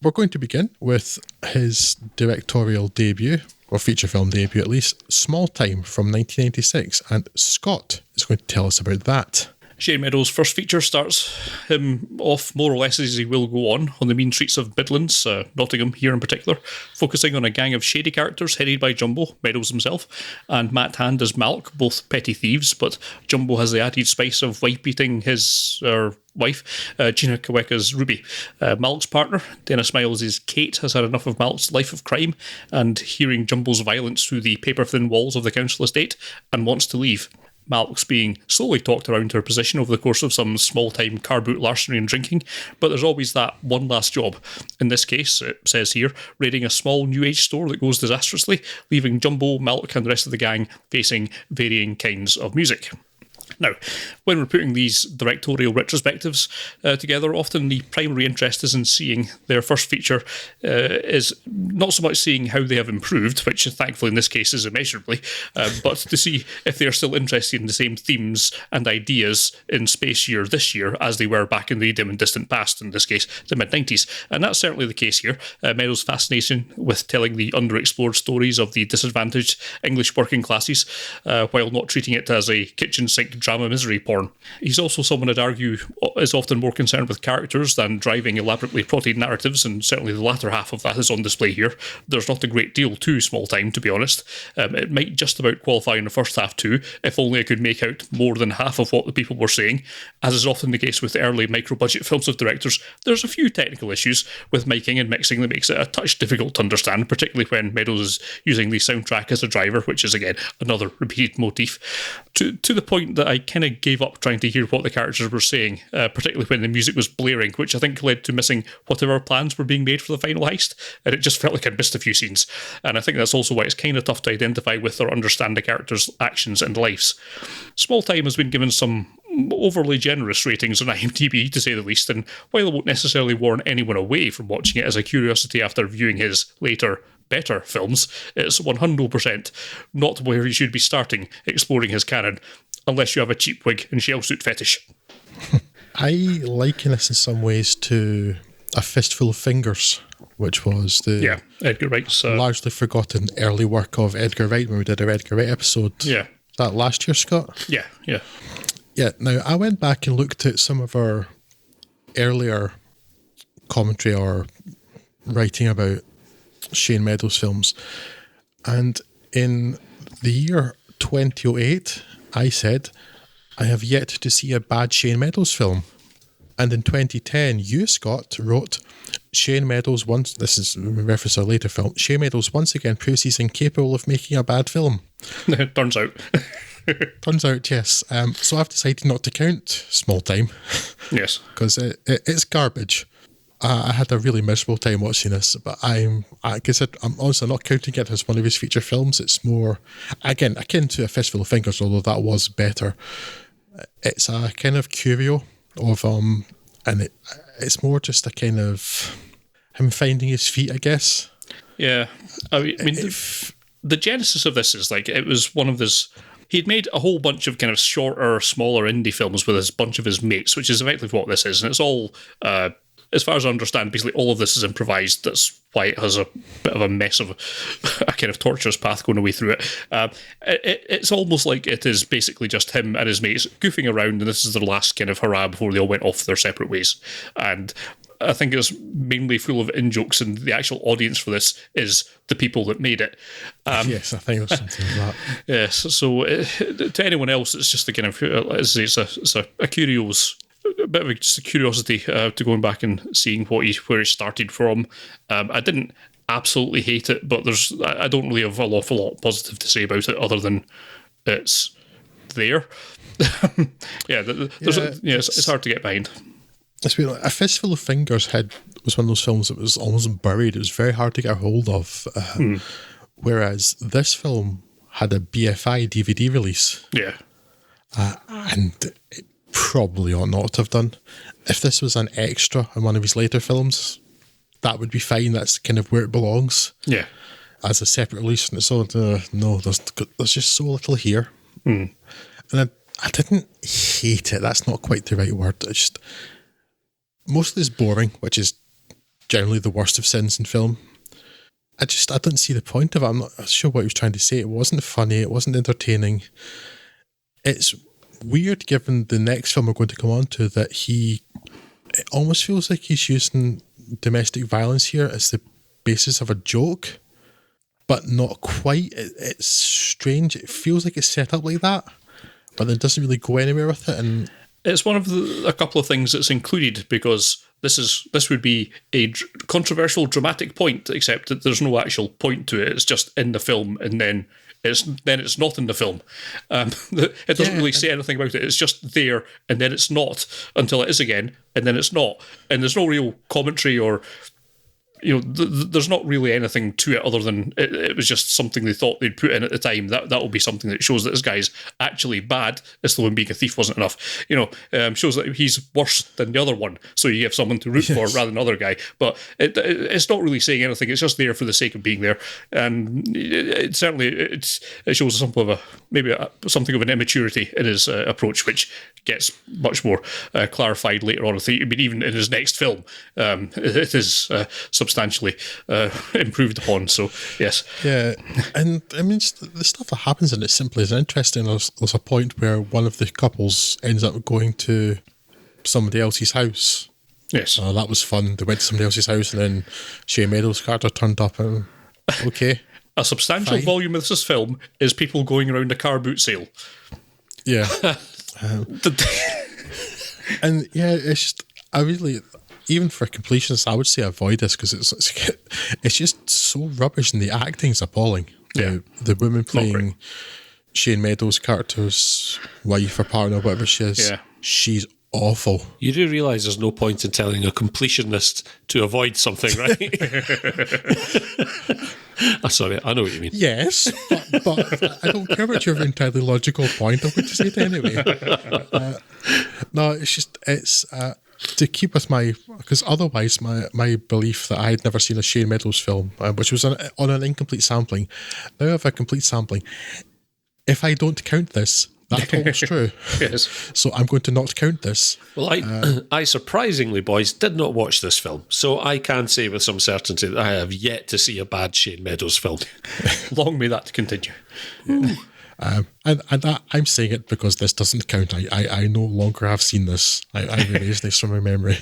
we're going to begin with his directorial debut, or feature film debut at least, Small Time from 1996, and Scott is going to tell us about that. Shane Meadows' first feature starts him off more or less as he will go on the mean streets of Midlands, Nottingham here in particular, focusing on a gang of shady characters headed by Jumbo, Meadows himself, and Matt Hand as Malk, both petty thieves, but Jumbo has the added spice of wife-beating his wife, Gina Kaweka's Ruby. Malk's partner, Dana Smiles' Kate, has had enough of Malk's life of crime and hearing Jumbo's violence through the paper-thin walls of the council estate and wants to leave. Malk's being slowly talked around her position over the course of some small-time car boot larceny and drinking, but there's always that one last job. In this case, it says here, raiding a small New Age store that goes disastrously, leaving Jumbo, Malk and the rest of the gang facing varying kinds of music. Now, when we're putting these directorial retrospectives together, often the primary interest is in seeing their first feature is not so much seeing how they have improved, which thankfully in this case is immeasurably, but to see if they're still interested in the same themes and ideas in space year this year as they were back in the dim and distant past, in this case the mid-90s. And that's certainly the case here. Meadows' fascination with telling the underexplored stories of the disadvantaged English working classes while not treating it as a kitchen sink drama misery porn. He's also someone I'd argue is often more concerned with characters than driving elaborately plotted narratives, and certainly the latter half of that is on display here. There's not a great deal to Small Time, to be honest. It might just about qualify in the first half too, if only I could make out more than half of what the people were saying. As is often the case with early micro-budget films of directors, there's a few technical issues with miking and mixing that makes it a touch difficult to understand, particularly when Meadows is using the soundtrack as a driver, which is again another repeated motif. To the point that I kind of gave up trying to hear what the characters were saying, particularly when the music was blaring, which I think led to missing whatever plans were being made for the final heist, and it just felt like I'd missed a few scenes. And I think that's also why it's kind of tough to identify with or understand the characters' actions and lives. Small Time has been given some overly generous ratings on IMDb, to say the least, and while it won't necessarily warn anyone away from watching it as a curiosity after viewing his later better films, it's 100% not where you should be starting exploring his canon, unless you have a cheap wig and shell suit fetish. I liken this in some ways to A Fistful of Fingers, which was the Edgar Wright's largely forgotten early work of Edgar Wright when we did our Edgar Wright episode. Yeah. That last year, Scott? Yeah. Yeah, now I went back and looked at some of our earlier commentary or writing about Shane Meadows films, and in the year 2008 I said I have yet to see a bad Shane Meadows film, and in 2010 you, Scott, wrote Shane Meadows once, this is in reference to a later film, Shane Meadows once again proves he's incapable of making a bad film. Turns out. Turns out, yes. So I've decided not to count Small Time. Yes. Because it's garbage. I had a really miserable time watching this, but I'm also not counting it as one of his feature films. It's more, again, akin to A Fistful of Fingers, although that was better. It's a kind of curio of, and it's more just a kind of him finding his feet, I guess. Yeah. I mean, the genesis of this is like, it was one of his... He'd made a whole bunch of kind of shorter, smaller indie films with a bunch of his mates, which is effectively what this is, and it's all... as far as I understand, basically all of this is improvised. That's why it has a bit of a mess of a kind of torturous path going away through it. It's almost like it is basically just him and his mates goofing around, and this is their last kind of hurrah before they all went off their separate ways. And I think it's mainly full of in-jokes, and the actual audience for this is the people that made it. Yes, I think it was something like that. Yes, so to anyone else, it's just a kind of, it's a curious... a bit of just a curiosity to going back and seeing where he started from. I didn't absolutely hate it, but I don't really have an awful lot positive to say about it other than it's there. It's hard to get behind. It's weird. A Fistful of Fingers was one of those films that was almost buried. It was very hard to get a hold of. Whereas this film had a BFI DVD release. Yeah. And it probably ought not to have done. If this was an extra in one of his later films, that would be fine. That's kind of where it belongs. Yeah. As a separate release. And it's all, no, there's just so little here. And I didn't hate it. That's not quite the right word. It's just... mostly it's boring, which is generally the worst of sins in film. I didn't see the point of it. I'm not sure what he was trying to say. It wasn't funny. It wasn't entertaining. It's weird, given the next film we're going to come on to, that it almost feels like he's using domestic violence here as the basis of a joke, but not quite. It's strange. It feels like it's set up like that, but it doesn't really go anywhere with it. And it's one of a couple of things that's included, because this would be a controversial dramatic point, except that there's no actual point to it. It's just in the film, and then it's not in the film. It doesn't really say anything about it. It's just there, and then it's not until it is again, and then it's not. And there's no real commentary or, there's not really anything to it other than it was just something they thought they'd put in at the time. That will be something that shows that this guy's actually bad, as though him being a thief wasn't enough. Shows that he's worse than the other one, so you have someone to root for rather than another guy. But it's not really saying anything. It's just there for the sake of being there, and it shows something of an immaturity in his approach, which gets much more clarified later on. I mean, even in his next film, it is substantially improved upon. So, yes. Yeah, and I mean, the stuff that happens in it simply is interesting. There's a point where one of the couples ends up going to somebody else's house. Yes. That was fun. They went to somebody else's house, and then Shane Meadows' character turned up, and okay. A substantial volume of this film is people going around a car boot sale. Yeah. And yeah, it's just, I really, even for completionists, I would say avoid this, because it's just so rubbish, and the acting's appalling. Yeah. The woman playing Shane Meadows' character's wife or partner, whatever she is, she's awful. You do realise there's no point in telling a completionist to avoid something, right? Sorry, I know what you mean. Yes, but I don't care about your entirely logical point. I'm going to say it anyway. No, it's to keep with because otherwise my belief that I had never seen a Shane Meadows film, which was on an incomplete sampling. Now I have a complete sampling. If I don't count this, that holds true. Yes. So I'm going to not count this. Well, I surprisingly, boys, did not watch this film, so I can say with some certainty that I have yet to see a bad Shane Meadows film. Long may that continue. And I'm saying it because this doesn't count. I no longer have seen this. I erased this from my memory.